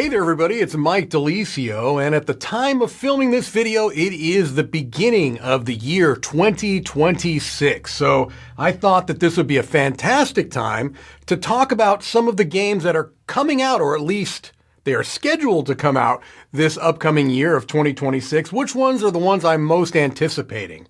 Hey there everybody, it's Mike DiLisio, and at the time of filming this video, it is the beginning of the year 2026. So I thought that this would be a fantastic time to talk about some of the games that are coming out, or at least they are scheduled to come out this upcoming year of 2026. Which ones are the ones I'm most anticipating?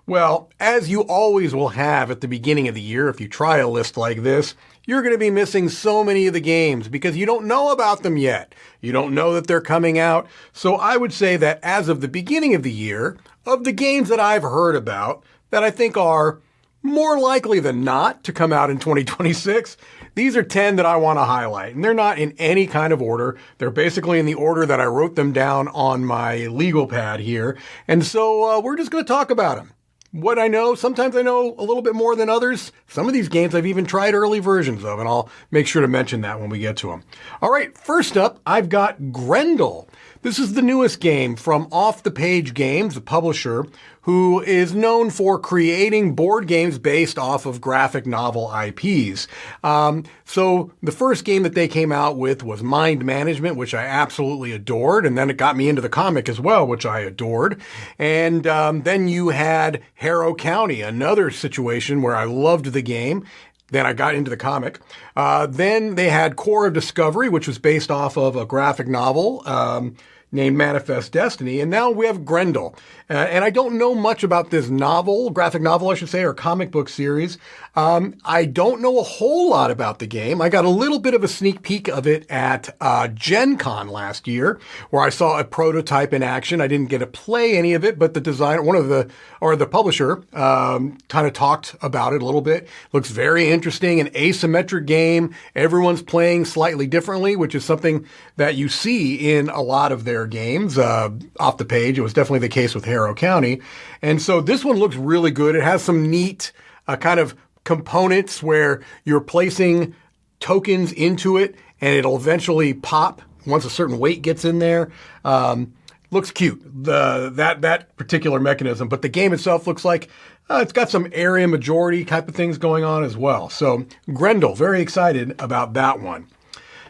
Well, as you always will have at the beginning of the year, if you try a list like this, you're going to be missing so many of the games because you don't know about them yet. You don't know that they're coming out. So I would say that as of the beginning of the year, of the games that I've heard about that I think are more likely than not to come out in 2026, these are 10 that I want to highlight. And they're not in any kind of order. They're basically in the order that I wrote them down on my legal pad here. And so we're just going to talk about them. What I know, sometimes I know a little bit more than others. Some of these games I've even tried early versions of, and I'll make sure to mention that when we get to them. All right, first up, I've got Grendel. This is the newest game from Off the Page Games, the publisher, who is known for creating board games based off of graphic novel IPs. So the first game that they came out with was Mind Management, which I absolutely adored, and then it got me into the comic as well, which I adored. And then you had Harrow County, another situation where I loved the game. Then I got into the comic. Then they had Core of Discovery, which was based off of a graphic novel named Manifest Destiny. And now we have Grendel. And I don't know much about this novel, graphic novel, I should say, or comic book series. I don't know a whole lot about the game. I got a little bit of a sneak peek of it at Gen Con last year, where I saw a prototype in action. I didn't get to play any of it, but the designer, the publisher, kind of talked about it a little bit. Looks very interesting, an asymmetric game. Everyone's playing slightly differently, which is something that you see in a lot of their games. Off the page, it was definitely the case with Harrow County. And so this one looks really good. It has some neat kind of components where you're placing tokens into it and it'll eventually pop once a certain weight gets in there. Looks cute, that particular mechanism, but the game itself looks like it's got some area majority type of things going on as well. So Grendel, very excited about that one.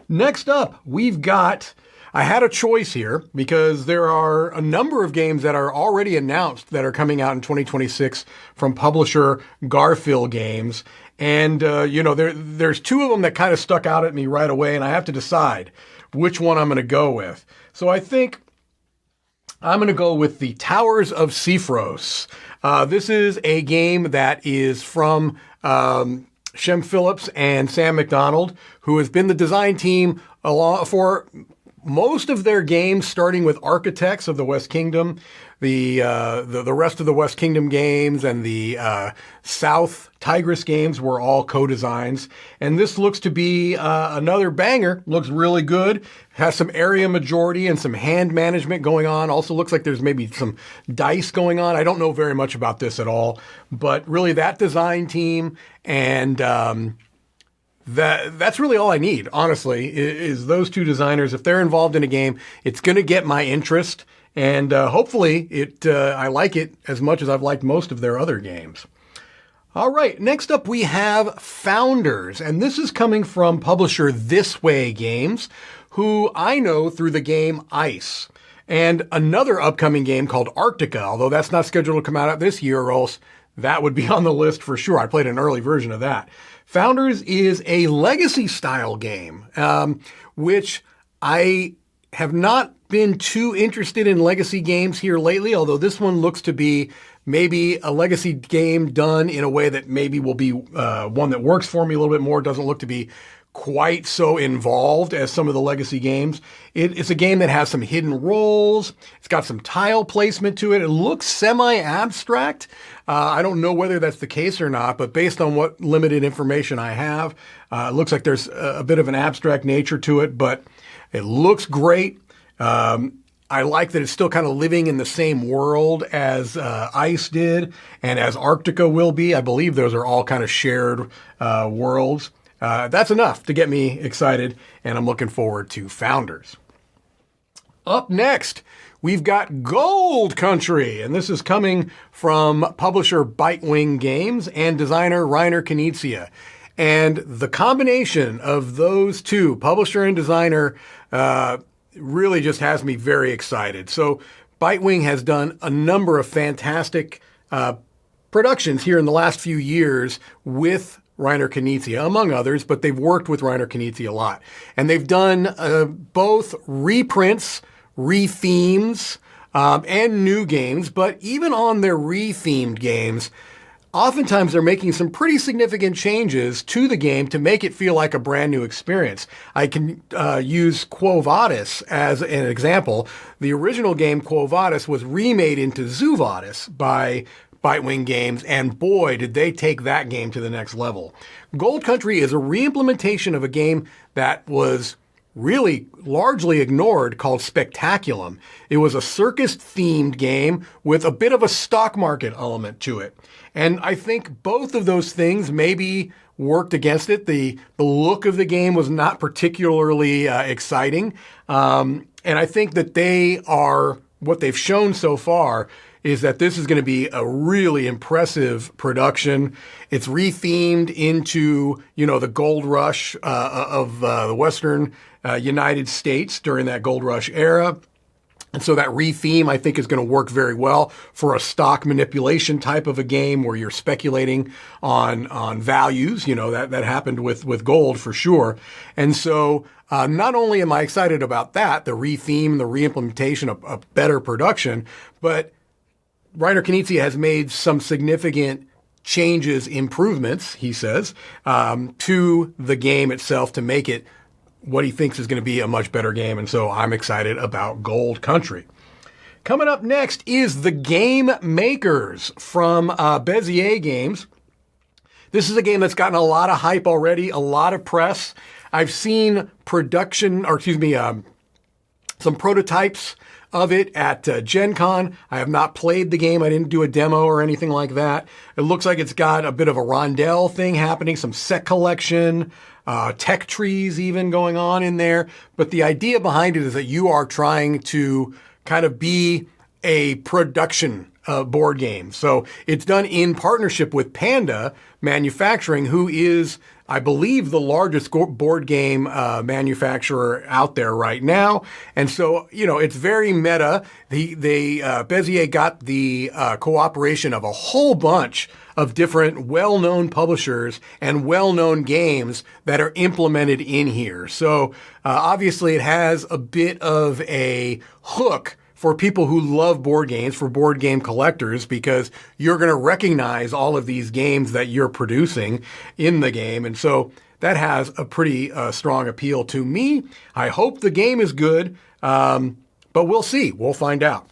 Next up, we've got, I had a choice here because there are a number of games that are already announced that are coming out in 2026 from publisher Garphill Games. And, there's two of them that kind of stuck out at me right away, and I have to decide which one I'm going to go with. So I think I'm going to go with the Towers of Sifnos. This is a game that is from Shem Phillips and Sam McDonald, who has been the design team for most of their games, starting with Architects of the West Kingdom, the rest of the West Kingdom games and the South Tigris games were all co-designs. And this looks to be another banger. Looks really good. Has some area majority and some hand management going on. Also looks like there's maybe some dice going on. I don't know very much about this at all, but really that design team and that's really all I need, honestly, is those two designers. If they're involved in a game, it's going to get my interest, and hopefully I like it as much as I've liked most of their other games. All right, next up we have Founders, and this is coming from publisher This Way Games, who I know through the game Ice, and another upcoming game called Arctica, although that's not scheduled to come out this year, or else that would be on the list for sure. I played an early version of that. Founders is a legacy-style game, which I have not been too interested in legacy games here lately, although this one looks to be maybe a legacy game done in a way that maybe will be one that works for me a little bit more. Doesn't look to be quite so involved as some of the legacy games. It's a game that has some hidden roles. It's got some tile placement to it. It looks semi-abstract. I don't know whether that's the case or not, but based on what limited information I have, it looks like there's a bit of an abstract nature to it, but it looks great. I like that it's still kind of living in the same world as Ice did and as Arctica will be. I believe those are all kind of shared worlds. That's enough to get me excited, and I'm looking forward to Founders. Up next, we've got Gold Country, and this is coming from publisher Bitewing Games and designer Reiner Knizia. And the combination of those two, publisher and designer, really just has me very excited. So Bitewing has done a number of fantastic productions here in the last few years with Reiner Knizia, among others, but they've worked with Reiner Knizia a lot. And they've done both reprints, rethemes, and new games, but even on their rethemed games, oftentimes they're making some pretty significant changes to the game to make it feel like a brand new experience. I can use Quo Vadis as an example. The original game, Quo Vadis, was remade into Zoo Vadis by Bitewing Games, and boy, did they take that game to the next level. Gold Country is a re-implementation of a game that was really largely ignored called Spectaculum. It was a circus-themed game with a bit of a stock market element to it. And I think both of those things maybe worked against it. The look of the game was not particularly exciting. And I think that what they've shown so far is that this is going to be a really impressive production. It's rethemed into, the gold rush of the Western United States during that gold rush era. And so that retheme, I think, is going to work very well for a stock manipulation type of a game where you're speculating on values. That happened with gold for sure. And so not only am I excited about that, the retheme, the reimplementation of a better production, but Reiner Knizia has made some significant changes, improvements, he says, to the game itself to make it what he thinks is going to be a much better game. And so I'm excited about Gold Country. Coming up next is The Game Makers from Bezier Games. This is a game that's gotten a lot of hype already, a lot of press. I've seen some prototypes of it at Gen Con. I have not played the game. I didn't do a demo or anything like that. It looks like it's got a bit of a rondel thing happening, some set collection, tech trees even going on in there. But the idea behind it is that you are trying to kind of be a production board game. So it's done in partnership with Panda Manufacturing, who is, I believe, the largest board game manufacturer out there right now. And so, it's very meta. Bezier got the cooperation of a whole bunch of different well-known publishers and well-known games that are implemented in here. So obviously it has a bit of a hook for people who love board games, for board game collectors, because you're going to recognize all of these games that you're producing in the game. And so that has a pretty strong appeal to me. I hope the game is good, but we'll see. We'll find out.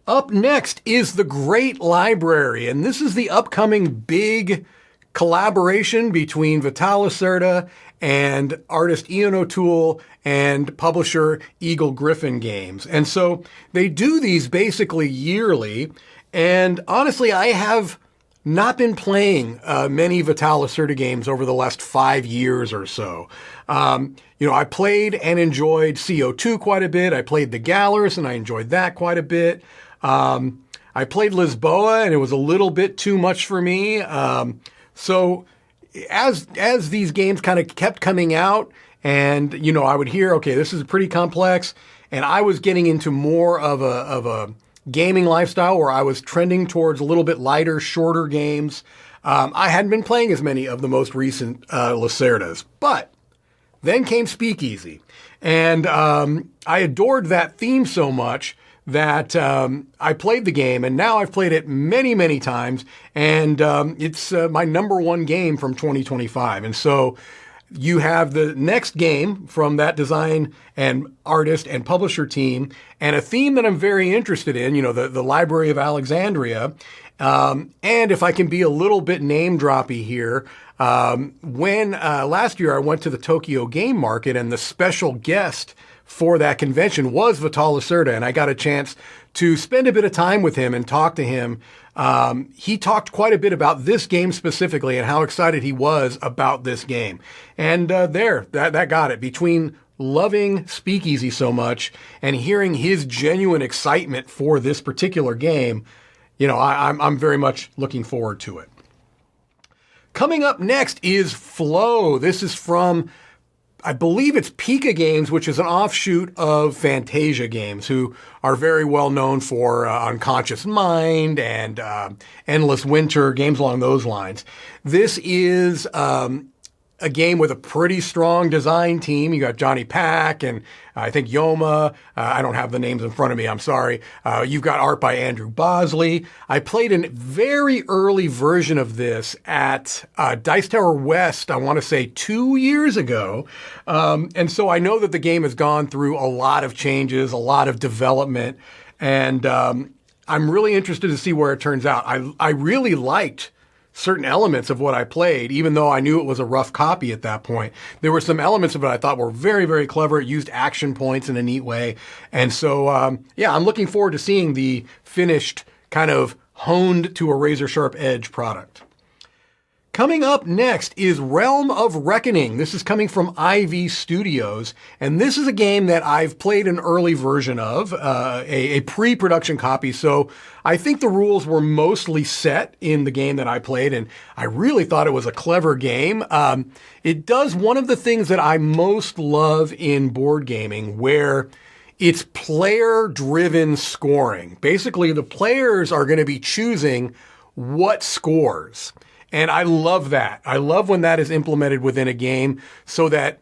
Up next is The Great Library, and this is the upcoming big collaboration between Vital Lacerda and artist Ian O'Toole and publisher Eagle Gryphon Games. And so they do these basically yearly. And honestly, I have not been playing many Vital Lacerda games over the last 5 years or so. I played and enjoyed CO2 quite a bit. I played the Gallers and I enjoyed that quite a bit. I played Lisboa and it was a little bit too much for me. So as these games kind of kept coming out and, I would hear, okay, this is pretty complex. And I was getting into more of a gaming lifestyle where I was trending towards a little bit lighter, shorter games. I hadn't been playing as many of the most recent Lacerdas, but then came Speakeasy. And I adored that theme so much that I played the game, and now I've played it many, many times, and it's my number one game from 2025. And so you have the next game from that design and artist and publisher team, and a theme that I'm very interested in, the Library of Alexandria. And if I can be a little bit name-droppy here, when last year I went to the Tokyo Game Market, and the special guest for that convention was Vital Lacerda, and I got a chance to spend a bit of time with him and talk to him. He talked quite a bit about this game specifically and how excited he was about this game. And that got it. Between loving Speakeasy so much and hearing his genuine excitement for this particular game, I'm very much looking forward to it. Coming up next is Floe. This is from I believe it's Pika Games, which is an offshoot of Fantasia Games, who are very well known for Unconscious Mind and Endless Winter, games along those lines. This is a game with a pretty strong design team. You got Johnny Pack and I think Yoma. I don't have the names in front of me. I'm sorry. You've got art by Andrew Bosley. I played a very early version of this at Dice Tower West, I want to say 2 years ago. And so I know that the game has gone through a lot of changes, a lot of development, and I'm really interested to see where it turns out. I really liked certain elements of what I played, even though I knew it was a rough copy at that point. There were some elements of it I thought were very, very clever. It used action points in a neat way. And so, yeah, I'm looking forward to seeing the finished, kind of honed to a razor-sharp edge product. Coming up next is Realm of Reckoning. This is coming from Ivy Studios, and this is a game that I've played an early version of, a pre-production copy, so I think the rules were mostly set in the game that I played, and I really thought it was a clever game. It does one of the things that I most love in board gaming, where it's player-driven scoring. Basically, the players are going to be choosing what scores. And I love that. I love when that is implemented within a game so that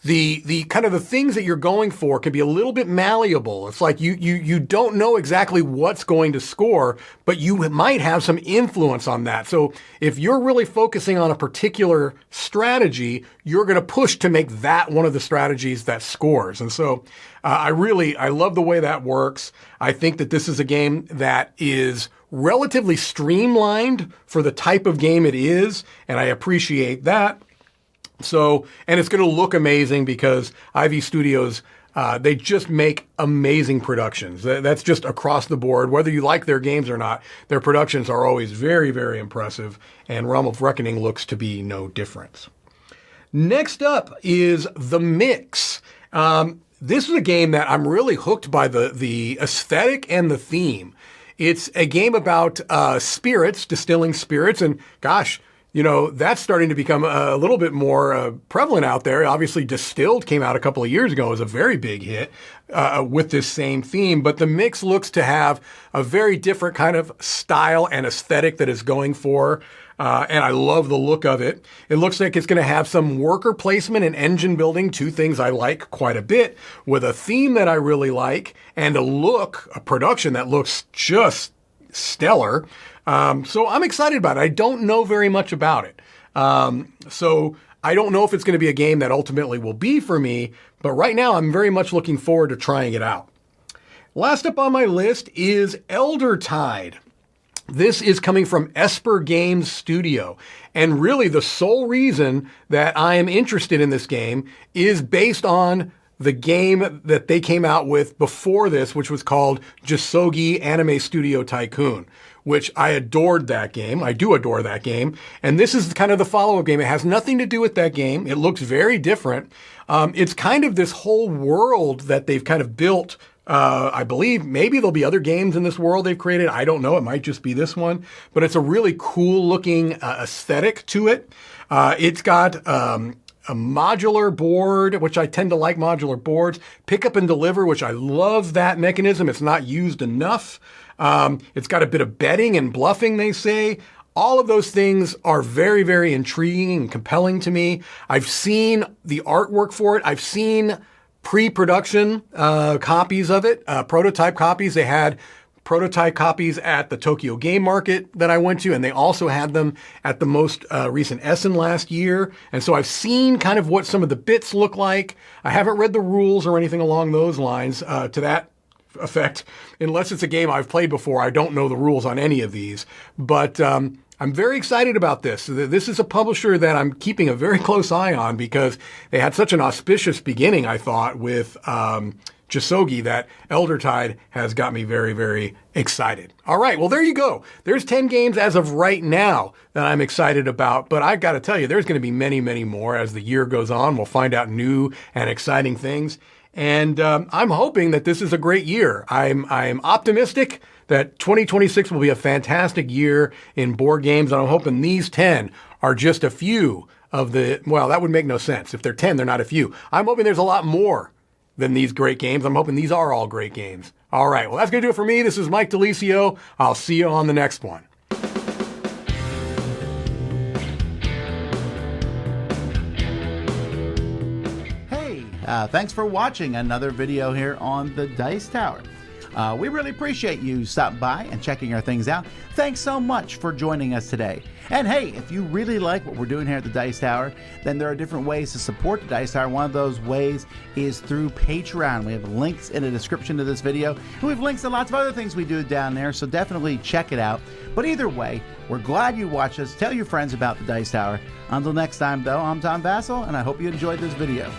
the kind of the things that you're going for can be a little bit malleable. It's like you don't know exactly what's going to score, but you might have some influence on that. So if you're really focusing on a particular strategy, you're going to push to make that one of the strategies that scores. And so I love the way that works. I think that this is a game that is relatively streamlined for the type of game it is, and I appreciate that. So, and it's going to look amazing because Ivy Studios, they just make amazing productions. That's just across the board. Whether you like their games or not, their productions are always very, very impressive, and Realm of Reckoning looks to be no different. Next up is The Mix. This is a game that I'm really hooked by the aesthetic and the theme. It's a game about spirits, distilling spirits, and gosh, you know, that's starting to become a little bit more prevalent out there. Obviously, Distilled came out a couple of years ago. It was a very big hit with this same theme, but The Mix looks to have a very different kind of style and aesthetic that it's going for. And I love the look of it. It looks like it's going to have some worker placement and engine building, two things I like quite a bit, with a theme that I really like and a production that looks just stellar. So I'm excited about it. I don't know very much about it. So I don't know if it's going to be a game that ultimately will be for me, but right now I'm very much looking forward to trying it out. Last up on my list is Eldertide. This is coming from Esper Games Studio. And really the sole reason that I am interested in this game is based on the game that they came out with before this, which was called Jisogi Anime Studio Tycoon, which I adored that game. I do adore that game. And this is kind of the follow-up game. It has nothing to do with that game. It looks very different. It's kind of this whole world that they've kind of built. I believe maybe there'll be other games in this world they've created. I don't know. It might just be this one. But it's a really cool looking aesthetic to it. It's got a modular board, which I tend to like modular boards. Pick up and deliver, which I love that mechanism. It's not used enough. It's got a bit of betting and bluffing, they say. All of those things are very, very intriguing and compelling to me. I've seen the artwork for it. I've seen pre-production copies of it, prototype copies. They had prototype copies at the Tokyo Game Market that I went to, and they also had them at the most recent Essen last year. And so I've seen kind of what some of the bits look like. I haven't read the rules or anything along those lines to that effect. Unless it's a game I've played before, I don't know the rules on any of these. But I'm very excited about this. This is a publisher that I'm keeping a very close eye on because they had such an auspicious beginning, I thought, with Jisogi, that Eldertide has got me very, very excited. All right, well, there you go. There's 10 games as of right now that I'm excited about, but I've got to tell you, there's going to be many, many more as the year goes on. We'll find out new and exciting things. And I'm hoping that this is a great year. I'm optimistic that 2026 will be a fantastic year in board games, and I'm hoping these 10 are just a few of the, well, that would make no sense. If they're 10, they're not a few. I'm hoping there's a lot more than these great games. I'm hoping these are all great games. All right, well, that's going to do it for me. This is Mike DiLisio. I'll see you on the next one. Thanks for watching another video here on the Dice Tower. We really appreciate you stopping by and checking our things out. Thanks so much for joining us today. And hey, if you really like what we're doing here at the Dice Tower, then there are different ways to support the Dice Tower. One of those ways is through Patreon. We have links in the description to this video, and we have links to lots of other things we do down there, so definitely check it out. But either way, we're glad you watched us. Tell your friends about the Dice Tower. Until next time, though, I'm Tom Vassell, and I hope you enjoyed this video.